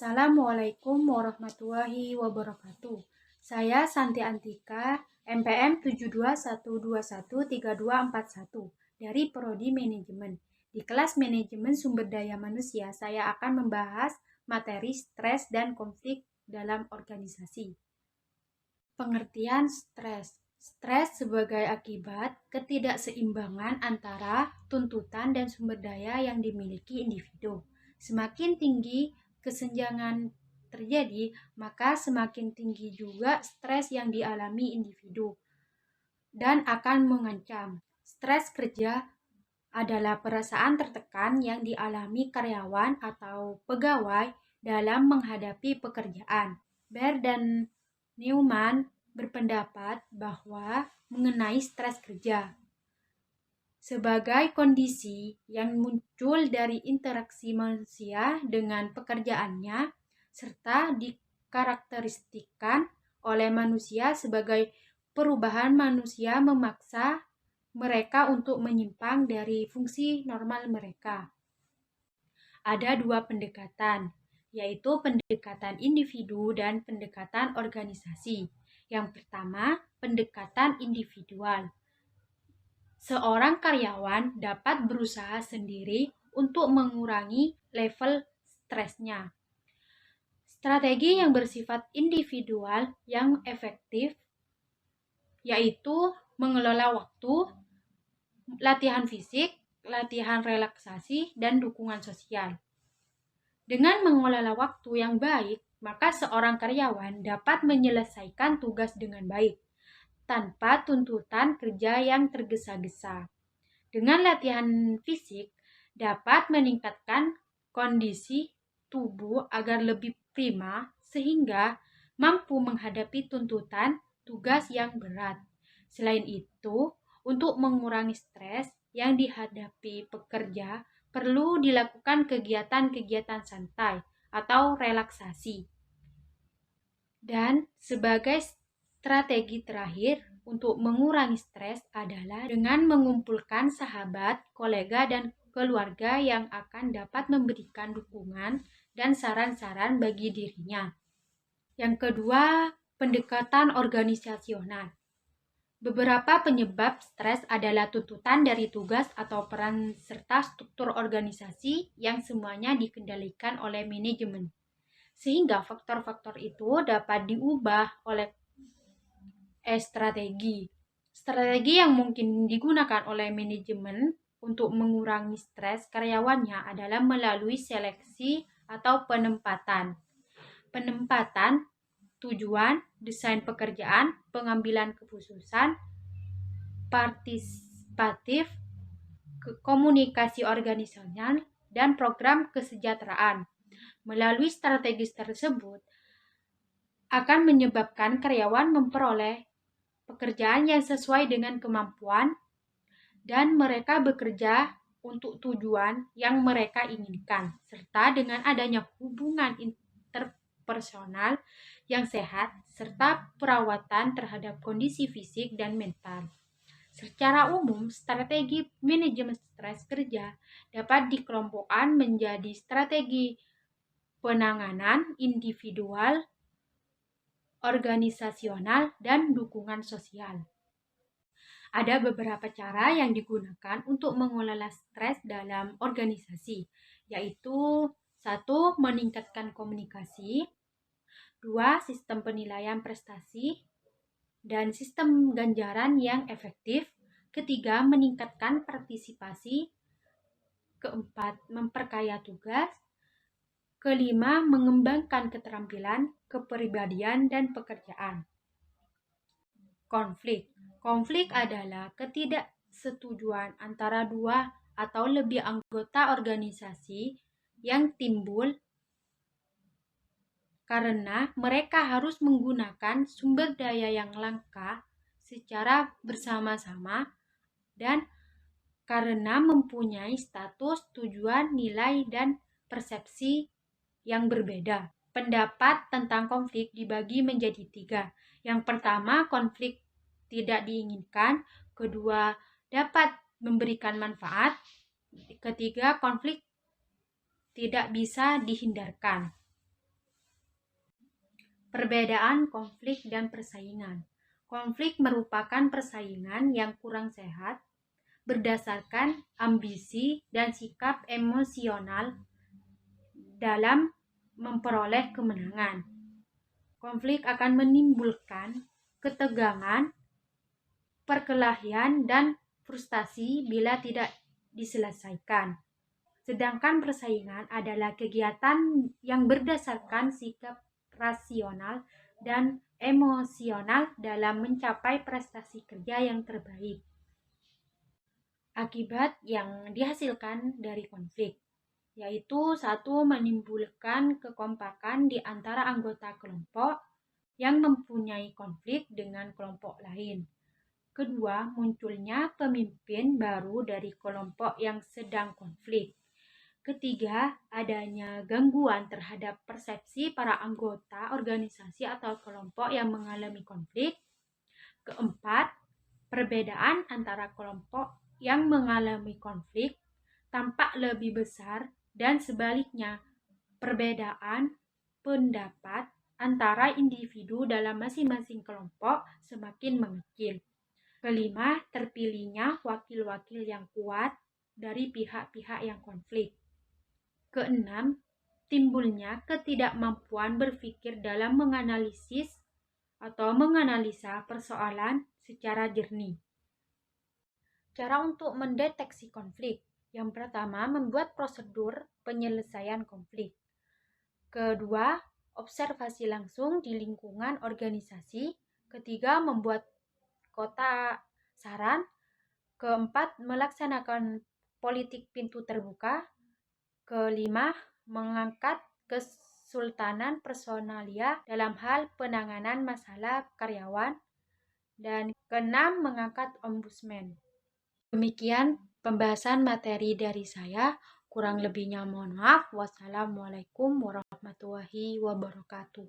Assalamualaikum warahmatullahi wabarakatuh. Saya Santi Antika, MPM 7212132241 dari Prodi Manajemen. Di kelas Manajemen Sumber Daya Manusia, saya akan membahas materi stres dan konflik dalam organisasi. Pengertian stres. Stres sebagai akibat ketidakseimbangan antara tuntutan dan sumber daya yang dimiliki individu. Semakin tinggi kesenjangan terjadi, maka semakin tinggi juga stres yang dialami individu dan akan mengancam. Stres kerja adalah perasaan tertekan yang dialami karyawan atau pegawai dalam menghadapi pekerjaan. Baer dan Newman berpendapat bahwa mengenai stres kerja sebagai kondisi yang muncul dari interaksi manusia dengan pekerjaannya serta dikarakteristikkan oleh manusia sebagai perubahan manusia memaksa mereka untuk menyimpang dari fungsi normal mereka. Ada dua pendekatan, yaitu pendekatan individu dan pendekatan organisasi. Yang pertama, pendekatan individual. Seorang karyawan dapat berusaha sendiri untuk mengurangi level stresnya. Strategi yang bersifat individual yang efektif yaitu mengelola waktu, latihan fisik, latihan relaksasi, dan dukungan sosial. Dengan mengelola waktu yang baik, maka seorang karyawan dapat menyelesaikan tugas dengan baik tanpa tuntutan kerja yang tergesa-gesa. Dengan latihan fisik dapat meningkatkan kondisi tubuh agar lebih prima sehingga mampu menghadapi tuntutan tugas yang berat. Selain itu, untuk mengurangi stres yang dihadapi pekerja, perlu dilakukan kegiatan-kegiatan santai atau relaksasi. Dan sebagai strategi terakhir untuk mengurangi stres adalah dengan mengumpulkan sahabat, kolega, dan keluarga yang akan dapat memberikan dukungan dan saran-saran bagi dirinya. Yang kedua, pendekatan organisasional. Beberapa penyebab stres adalah tuntutan dari tugas atau peran serta struktur organisasi yang semuanya dikendalikan oleh manajemen. Sehingga faktor-faktor itu dapat diubah oleh strategi. Strategi yang mungkin digunakan oleh manajemen untuk mengurangi stres karyawannya adalah melalui seleksi atau penempatan. Penempatan, tujuan, desain pekerjaan, pengambilan keputusan, partisipatif, komunikasi organisasional, dan program kesejahteraan. Melalui strategi tersebut akan menyebabkan karyawan memperoleh pekerjaan yang sesuai dengan kemampuan dan mereka bekerja untuk tujuan yang mereka inginkan, serta dengan adanya hubungan interpersonal yang sehat serta perawatan terhadap kondisi fisik dan mental. Secara umum, strategi manajemen stres kerja dapat dikelompokkan menjadi strategi penanganan individual, organisasional, dan dukungan sosial. Ada beberapa cara yang digunakan untuk mengelola stres dalam organisasi, yaitu 1. Meningkatkan komunikasi, 2. Sistem penilaian prestasi dan sistem ganjaran yang efektif, 3. Meningkatkan partisipasi, 4. Memperkaya tugas, 5. Mengembangkan keterampilan, kepribadian, dan pekerjaan. Konflik adalah ketidaksetujuan antara dua atau lebih anggota organisasi yang timbul karena mereka harus menggunakan sumber daya yang langka secara bersama-sama dan karena mempunyai status, tujuan, nilai, dan persepsi yang berbeda. Pendapat tentang konflik dibagi menjadi 3. Yang pertama, konflik tidak diinginkan. Kedua, dapat memberikan manfaat. Ketiga, konflik tidak bisa dihindarkan. Perbedaan konflik dan persaingan. Konflik merupakan persaingan yang kurang sehat berdasarkan ambisi dan sikap emosional dalam memperoleh kemenangan. Konflik akan menimbulkan ketegangan, perkelahian, dan frustasi bila tidak diselesaikan. Sedangkan persaingan adalah kegiatan yang berdasarkan sikap rasional dan emosional dalam mencapai prestasi kerja yang terbaik. Akibat yang dihasilkan dari konflik, yaitu satu, menimbulkan kekompakan di antara anggota kelompok yang mempunyai konflik dengan kelompok lain. Kedua, munculnya pemimpin baru dari kelompok yang sedang konflik. Ketiga, adanya gangguan terhadap persepsi para anggota organisasi atau kelompok yang mengalami konflik. Keempat, perbedaan antara kelompok yang mengalami konflik tampak lebih besar dan sebaliknya, perbedaan pendapat antara individu dalam masing-masing kelompok semakin mengecil. Kelima, terpilihnya wakil-wakil yang kuat dari pihak-pihak yang konflik. Keenam, timbulnya ketidakmampuan berpikir dalam menganalisis atau menganalisa persoalan secara jernih. Cara untuk mendeteksi konflik. Yang pertama, membuat prosedur penyelesaian konflik. Kedua, observasi langsung di lingkungan organisasi. Ketiga, membuat kotak saran. Keempat, melaksanakan politik pintu terbuka. Kelima, mengangkat kesultanan personalia dalam hal penanganan masalah karyawan. Dan keenam, mengangkat ombudsman. Demikian pembahasan materi dari saya. Kurang lebihnya mohon maaf. Wassalamualaikum warahmatullahi wabarakatuh.